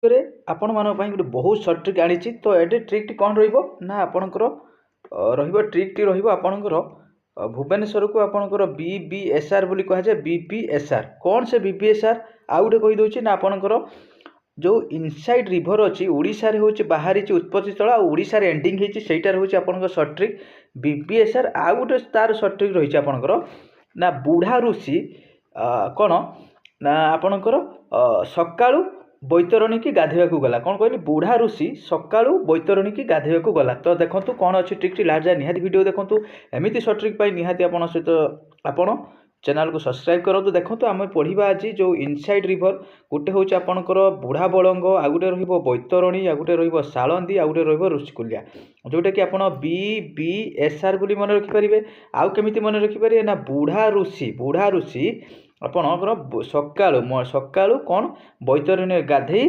ରେ ଆପଣ ମାନଙ୍କ ପାଇଁ ଗୋଟେ बहुत सर्ट ट्रिक आनी तो ये ट्रिक कौन रहा आपणकर ट्रिक टी आपणकर भुवनेश्वर को आपणकर BBSR बोली कहुए BBSR कौन से BBSR आउ गोटे कहीदे ना आपणकर जो इनसाइड रिभर अच्छी ओडिशा रे होची बाहरी उत्पत्ति स्थल ओडिशा रे एंडिंग होची सेटार होची आपणकर सर्ट ट्रिक BBSR आउ गोटे तार सर्ट ट्रिक रही आपणकर ना बुढ़ा ऋषि कौन ना आपणकर सकाळू बैतरणी की गाधेवा गला कौन कहली बुढ़ा ऋषि सकाळू बैतरणी की गाधेवा गला तो देखो कौन अच्छी ट्रिक लास्ट जाए निहाती वीडियो देखो एमती सर्ट ट्रिक निहाती आप सहित आपण चैनल को सब्सक्राइब करूँ देखो आम पढ़ा आज जो इनसाइड रिभर गोटे हूँ आपंकर बुढ़ा बड़ंग आउ गोटे बैतरणी आउ गोटे रळंदी आउ गोटे ऋषिकुलिया जोटा कि आप BBSR बोली मन रखिपारे आउ केमी मन रखिपारे ना बुढ़ा ऋषि आपणकर सकाळू कौन बैतरणी गाधे